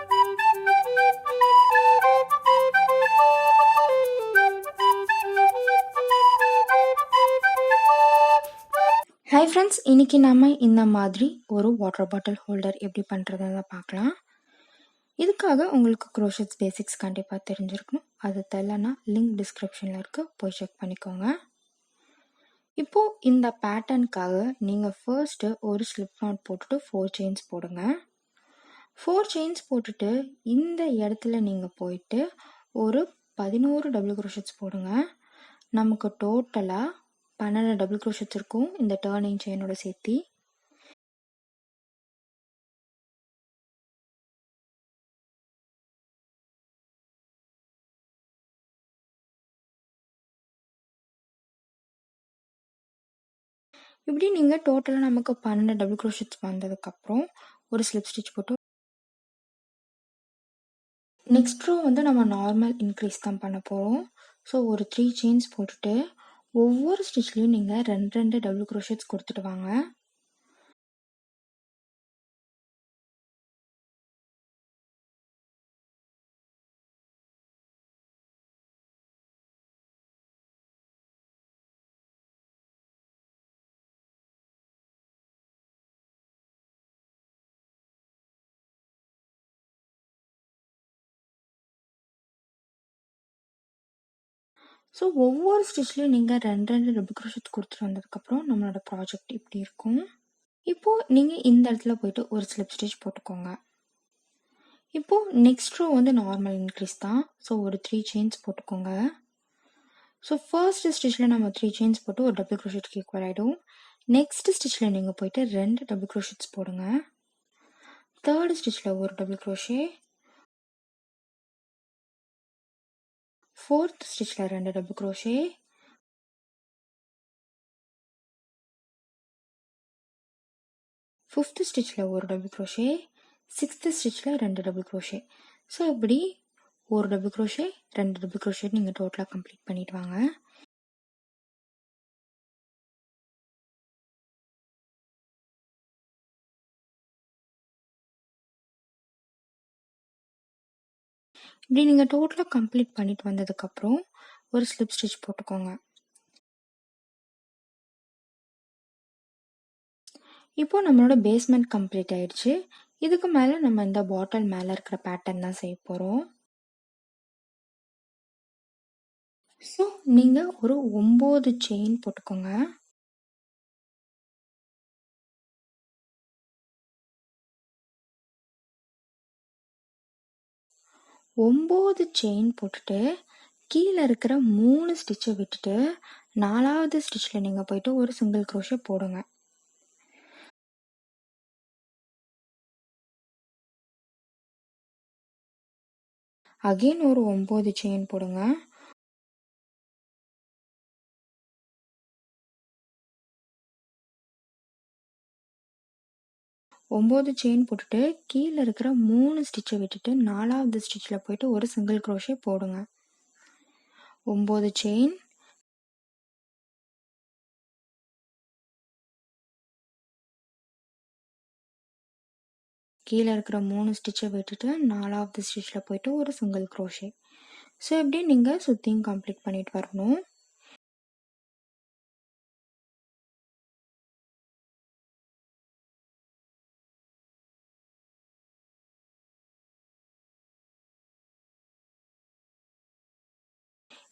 Hi friends, இன்றைக்கி நம்ம இந்த மாதிரி ஒரு வாட்டர் பாட்டில் ஹோல்டர் எப்படி பண்ணுறதுன்னு பார்க்கலாம். இதுக்காக உங்களுக்கு க்ரோஷெட்ஸ் பேசிக்ஸ் கண்டிப்பாக தெரிஞ்சிருக்கணும். அது தெரியலனா லிங்க் டிஸ்கிரிப்ஷனில் இருக்குது, போய் செக் பண்ணிக்கோங்க. இப்போது இந்த பேட்டர்னுக்காக நீங்கள் ஃபர்ஸ்ட்டு ஒரு ஸ்லிப் நாட் போட்டுட்டு 4 செயின்ஸ் போடுங்க. 4 செயின்ஸ் போட்டுட்டு இந்த இடத்துல நீங்கள் போயிட்டு ஒரு 11 டபுள் க்ரோஷெட்ஸ் போடுங்க. நமக்கு டோட்டலாக 12 டபுள் க்ரோஷெட்ஸ் இருக்கும் இந்த டர்னிங் செயினோட சேர்த்தி. இப்படி நீங்கள் டோட்டலாக நமக்கு 12 டபுள் க்ரோஷெட்ஸ் வந்ததுக்கப்புறம் ஒரு ஸ்லிப் ஸ்டிச் போட்டு நெக்ஸ்ட் ரோ வந்து நம்ம நார்மல் இன்க்ரீஸ் தான் பண்ண போகிறோம். ஸோ ஒரு 3 செயின்ஸ் போட்டுட்டு ஒவ்வொரு ஸ்டிச்லேயும் நீங்கள் 2 டபுள் க்ரோஷெட்ஸ் கொடுத்துட்டு வாங்க. ஸோ ஒவ்வொரு ஸ்டிச்லேயும் நீங்கள் 2 டபுள் க்ரோஷெட்ஸ் கொடுத்துட்டு வந்ததுக்கப்புறம் நம்மளோட ப்ராஜெக்ட் இப்படி இருக்கும். இப்போது நீங்கள் இந்த இடத்துல போயிட்டு ஒரு ஸ்லிப் ஸ்டிச் போட்டுக்கோங்க. இப்போது நெக்ஸ்ட் ரோ வந்து நார்மல் இன்க்ரீஸ் தான். ஸோ ஒரு 3 செயின்ஸ் போட்டுக்கோங்க. ஸோ ஃபர்ஸ்ட் ஸ்டிச்சில் நம்ம 3 செயின்ஸ் போட்டு ஒரு டபுள் க்ரோஷெட்க்கு ஈக்குவல் ஆகிடும். நெக்ஸ்ட் ஸ்டிச்சில் நீங்கள் போயிட்டு 2 டபுள் க்ரோஷெட்ஸ் போடுங்க. தேர்ட் ஸ்டிச்சில் ஒரு டபுள் க்ரோஷே, ஃபோர்த் ஸ்டிச்சில் 2 டபுள் க்ரோஷே, ஃபிஃப்த் ஸ்டிச்சில் ஒரு டபுள் க்ரோஷே, சிக்ஸ்த் ஸ்டிச்சில் 2 டபுள் க்ரோஷே. ஸோ இப்படி ஒரு டபுள் க்ரோஷே 2 டபுள் க்ரோஷே நீங்கள் டோட்டலாக கம்ப்ளீட் பண்ணிட்டு வாங்க. இப்படி நீங்கள் டோட்டலாக கம்ப்ளீட் பண்ணிட்டு வந்ததுக்கப்புறம் ஒரு ஸ்லிப் ஸ்டிச் போட்டுக்கோங்க. இப்போது நம்மளோட பேஸ்மெண்ட் கம்ப்ளீட் ஆயிடுச்சு. இதுக்கு மேலே நம்ம இந்த பாட்டில் மேலே இருக்கிற பேட்டர்ன் தான் செய்ய போகிறோம். ஸோ நீங்கள் ஒரு 9 செயின் போட்டுக்கோங்க. ஒம்பது செயின் போட்டுட்டு கீழே இருக்கிற 3 ஸ்டிச்சை விட்டுட்டு 4வது ஸ்டிச்சில் நீங்கள் போயிட்டு ஒரு சிங்கிள் க்ரோஷே போடுங்க. அகெயின் ஒரு 9 செயின் போடுங்க. ஒம்பது செயின் போட்டுட்டு கீழே இருக்கிற 3 ஸ்டிச்சை விட்டுட்டு 4வது ஸ்டிச்சில் போயிட்டு ஒரு சிங்கிள் க்ரோஷே போடுங்க. 9 செயின், கீழே இருக்கிற 3 ஸ்டிச்சை விட்டுட்டு 4வது ஸ்டிச்சில் போயிட்டு ஒரு சிங்கிள் க்ரோஷே. ஸோ இப்படி நீங்கள் சுற்றியும் கம்ப்ளீட் பண்ணிட்டு வரணும்.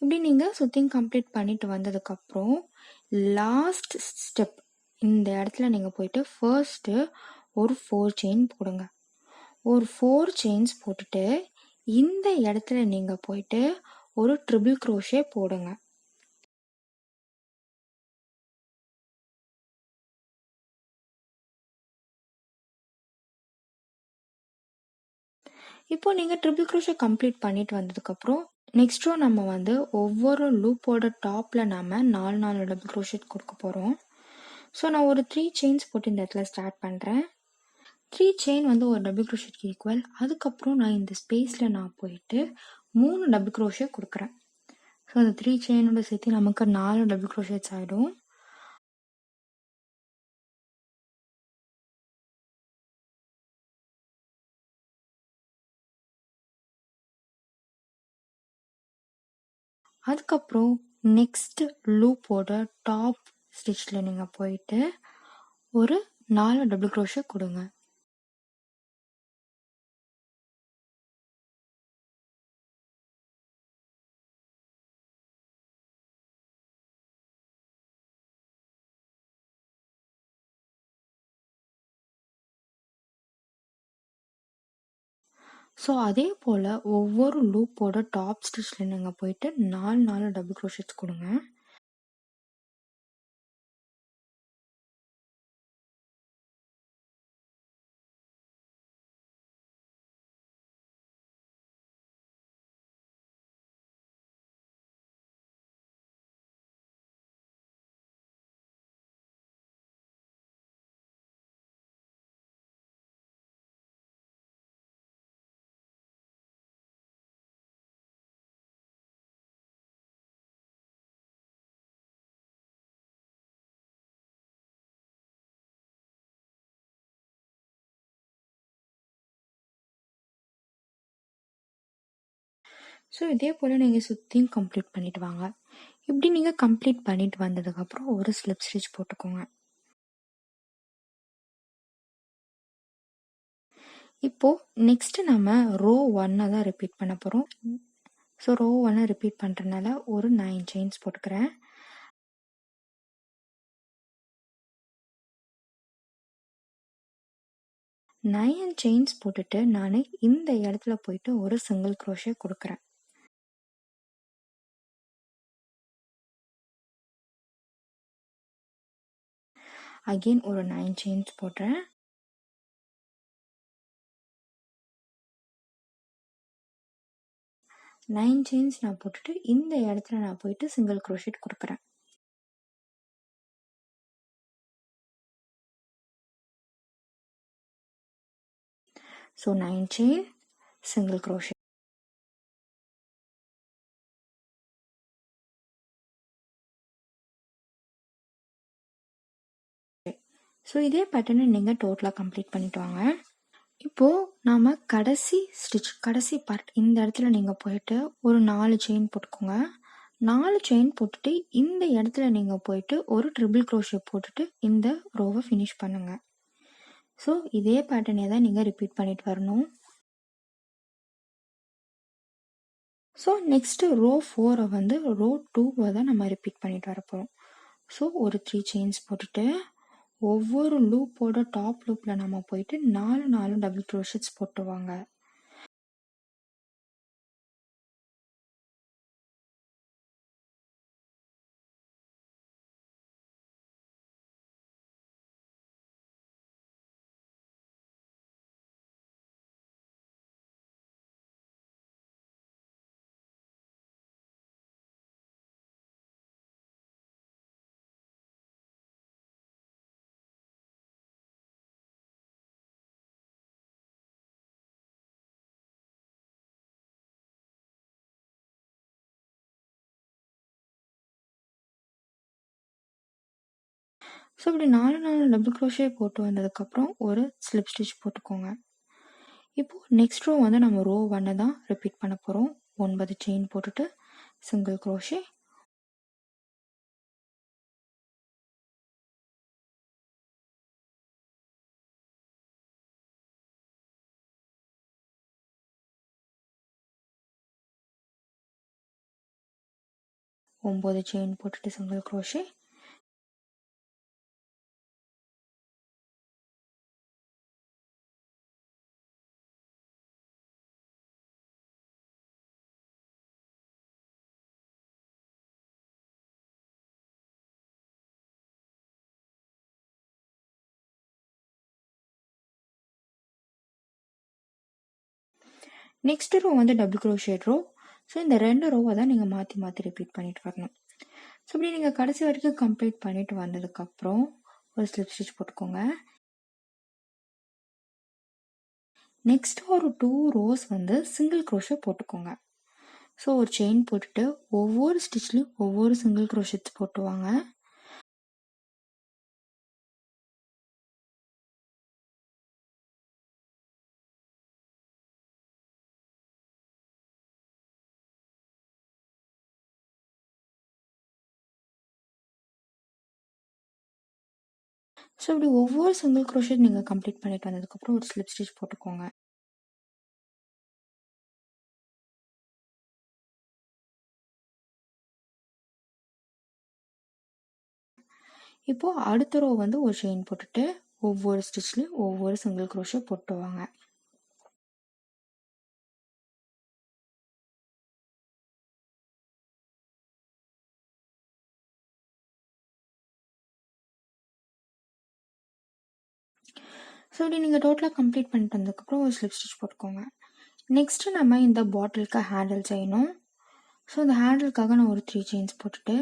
இப்படி நீங்கள் சுற்றியும் கம்ப்ளீட் பண்ணிட்டு வந்ததுக்கப்புறம் லாஸ்ட் ஸ்டெப் இந்த இடத்துல நீங்கள் போயிட்டு ஃபர்ஸ்ட்டு ஒரு 4 செயின் போடுங்க. ஒரு 4 செயின்ஸ் போட்டுட்டு இந்த இடத்துல நீங்கள் போயிட்டு ஒரு ட்ரிபிள் க்ரோஷே போடுங்க. இப்போ நீங்கள் ட்ரிபிள் க்ரோஷே கம்ப்ளீட் பண்ணிட்டு வந்ததுக்கப்புறம் நெக்ஸ்ட் ரோ நம்ம வந்து ஒவ்வொரு லூப்போட டாப்பில் நம்ம 4 டபுள் க்ரோஷெட் கொடுக்க போகிறோம். ஸோ நான் ஒரு 3 செயின்ஸ் போட்டு இந்த இடத்துல ஸ்டார்ட் பண்ணுறேன். 3 செயின் வந்து ஒரு டபுள் க்ரோஷெட்க்கு ஈக்குவல். அதுக்கப்புறம் நான் இந்த ஸ்பேஸில் நான் போயிட்டு 3 டபுள் க்ரோஷே கொடுக்குறேன். ஸோ அந்த 3 செயினோட சேர்த்து நமக்கு 4 டபுள் க்ரோஷெட்ஸ் ஆகிடும். அதுக்கப்புறம் நெக்ஸ்ட் லூப்போட டாப் ஸ்டிச்சில் நீங்கள் போயிட்டு ஒரு 4 டபுள் க்ரோஷே கொடுங்க. ஸோ அதே போல் ஒவ்வொரு லூப்போட டாப் ஸ்டிச்சில் நீங்கள் போயிட்டு 4 டபுள் க்ரோஷெட்ஸ் கொடுங்க. ஸோ இதே போல் நீங்கள் சுற்றியும் கம்ப்ளீட் பண்ணிட்டு வாங்க. இப்படி நீங்கள் கம்ப்ளீட் பண்ணிட்டு வந்ததுக்கப்புறம் ஒரு ஸ்லிப் ஸ்டிச் போட்டுக்கோங்க. இப்போது நெக்ஸ்ட்டு நம்ம ரோ 1 தான் ரிப்பீட் பண்ண போகிறோம். ஸோ ரோ 1 ரிப்பீட் பண்ணுறதுனால ஒரு 9 செயின்ஸ் போட்டுக்கிறேன். நைன் செயின்ஸ் போட்டுட்டு நான் இந்த இடத்துல போயிட்டு ஒரு சிங்கிள் க்ரோஷே கொடுக்குறேன். அகெயின் ஒரு 9 செயின்ஸ் போடுறேன். நைன் செயின்ஸ் நான் போட்டுட்டு இந்த இடத்துல நான் போயிட்டு சிங்கிள் க்ரோஷெட் கொடுக்குறேன். So 9 chain single crochet. So இதே பேட்டர்னை நீங்கள் டோட்டலாக கம்ப்ளீட் பண்ணிட்டு வாங்க. இப்போது நாம் கடைசி பார்ட் இந்த இடத்துல நீங்கள் போயிட்டு ஒரு 4 செயின் போட்டுக்கோங்க. 4 செயின் போட்டுட்டு இந்த இடத்துல நீங்கள் போயிட்டு ஒரு ட்ரிபிள் க்ரோஷே போட்டுட்டு இந்த ரோவை ஃபினிஷ் பண்ணுங்கள். ஸோ இதே பேட்டர்னே தான் நீங்கள் ரிப்பீட் பண்ணிட்டு வரணும். ஸோ நெக்ஸ்ட்டு ரோ 4 வந்து ரோ 2 தான் நம்ம ரிப்பீட் பண்ணிட்டு வர போகிறோம். ஸோ ஒரு 3 செயின்ஸ் போட்டுட்டு ஒவ்வொரு லூப்போட டாப் லூப்பில் நம்ம போயிட்டு 4 டபுள் க்ரோஷெட்ஸ் போட்டுவாங்க. ஸோ இப்படி 4 டபுள் க்ரோஷே போட்டு வந்ததுக்கப்புறம் ஒரு ஸ்லிப் ஸ்டிச் போட்டுக்கோங்க. இப்போது நெக்ஸ்ட் ரோ வந்து நம்ம ரோ 1 தான் ரிப்பீட் பண்ண போகிறோம். 9 செயின் போட்டுட்டு சிங்கிள் க்ரோஷே, ஒம்பது செயின் போட்டுட்டு சிங்கிள் க்ரோஷே, நெக்ஸ்ட் ரோ வந்து டபுள் க்ரோஷேட் ரோ. ஸோ இந்த 2 ரோவை தான் நீங்கள் மாற்றி ரிப்பீட் பண்ணிட்டு வரணும். ஸோ இப்படி நீங்கள் கடைசி வரைக்கும் கம்ப்ளீட் பண்ணிட்டு வந்ததுக்கப்புறம் ஒரு ஸ்லிப் ஸ்டிச் போட்டுக்கோங்க. நெக்ஸ்ட் ஒரு 2 ரோஸ் வந்து சிங்கிள் க்ரோஷே போட்டுக்கோங்க. ஸோ ஒரு செயின் போட்டுட்டு ஒவ்வொரு ஸ்டிச்லையும் ஒவ்வொரு சிங்கிள் க்ரோஷெட்ஸ் போட்டுவாங்க. ஸோ இப்படி ஒவ்வொரு சிங்கிள் க்ரோஷெட் நீங்கள் கம்ப்ளீட் பண்ணிட்டு வந்ததுக்கப்புறம் ஒரு ஸ்லிப் ஸ்டிச் போட்டுக்கோங்க. இப்போது அடுத்த ரோ வந்து ஒரு செயின் போட்டுட்டு ஒவ்வொரு ஸ்டிச்லேயும் ஒவ்வொரு சிங்கிள் க்ரோஷெட் போட்டு வாங்க. ஸோ இப்படி நீங்கள் டோட்டலாக கம்ப்ளீட் பண்ணிட்டு வந்ததுக்கப்புறம் ஒரு ஸ்லிப் ஸ்டிச் போட்டுக்கோங்க. நெக்ஸ்ட்டு நம்ம இந்த பாட்டிலுக்கு ஹேண்டில் செய்யணும். ஸோ இந்த ஹேண்டிலுக்காக நான் ஒரு 3 செயின்ஸ் போட்டுட்டு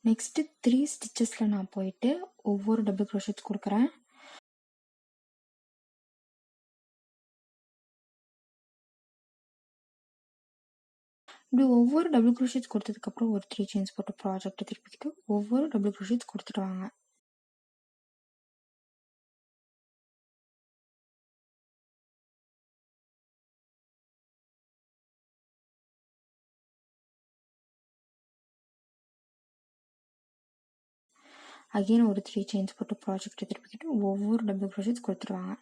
நெக்ஸ்ட்டு 3 ஸ்டிச்சஸில் நான் போயிட்டு ஒவ்வொரு டபுள் க்ரோஷெட்ஸ் கொடுக்குறேன். இப்படி ஒவ்வொரு டபுள் க்ரோஷெட்ஸ் கொடுத்ததுக்கப்புறம் ஒரு 3 செயின்ஸ் போட்டு ப்ராஜெக்டை திருப்பிக்கிட்டு ஒவ்வொரு டபுள் க்ரோஷெட்ஸ் கொடுத்துட்டு வாங்க. அகெயின் ஒரு 3 செயின்ஸ் போட்டு ப்ராஜெக்டை திருப்பிக்கிட்டு ஒவ்வொரு டபுள் க்ரோஷெட்ஸ் கொடுத்துருவாங்க.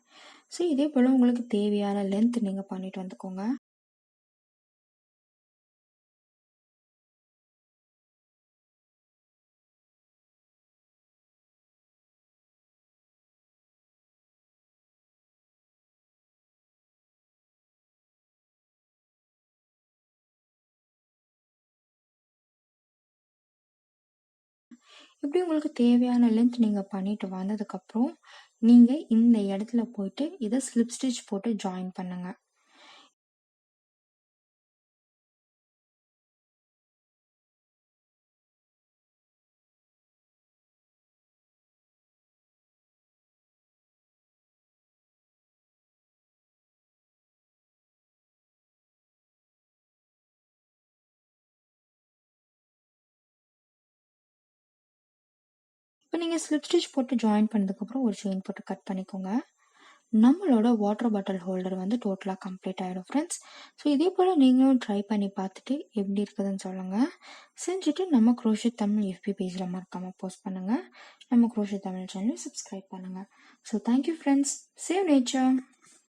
ஸோ இதே போல் உங்களுக்கு தேவையான லென்த் நீங்கள் பண்ணிட்டு வந்துக்கோங்க. இப்படி உங்களுக்கு தேவையான லென்த் நீங்கள் பண்ணிட்டு வந்ததுக்கப்புறம் நீங்கள் இந்த இடத்துல போயிட்டு இதை ஸ்லிப் ஸ்டிச் போட்டு ஜாயின் பண்ணுங்கள். இப்போ நீங்கள் ஸ்லிப் ஸ்டிச் போட்டு ஜாயின் பண்ணதுக்கப்புறம் ஒரு செயின் போட்டு கட் பண்ணிக்கோங்க. நம்மளோட வாட்டர் பாட்டில் ஹோல்டர் வந்து டோட்டலாக கம்ப்ளீட் ஆகிடும் ஃப்ரெண்ட்ஸ். ஸோ இதே போல் நீங்களும் ட்ரை பண்ணி பார்த்துட்டு எப்படி இருக்குதுன்னு சொல்லுங்கள். செஞ்சுட்டு நம்ம க்ரோஷெட் தமிழ் எஃபி பேஜில் மறக்காமல் போஸ்ட் பண்ணுங்கள். நம்ம க்ரோஷெட் தமிழ் சேனலை சப்ஸ்கிரைப் பண்ணுங்கள். So thank you friends. Save nature.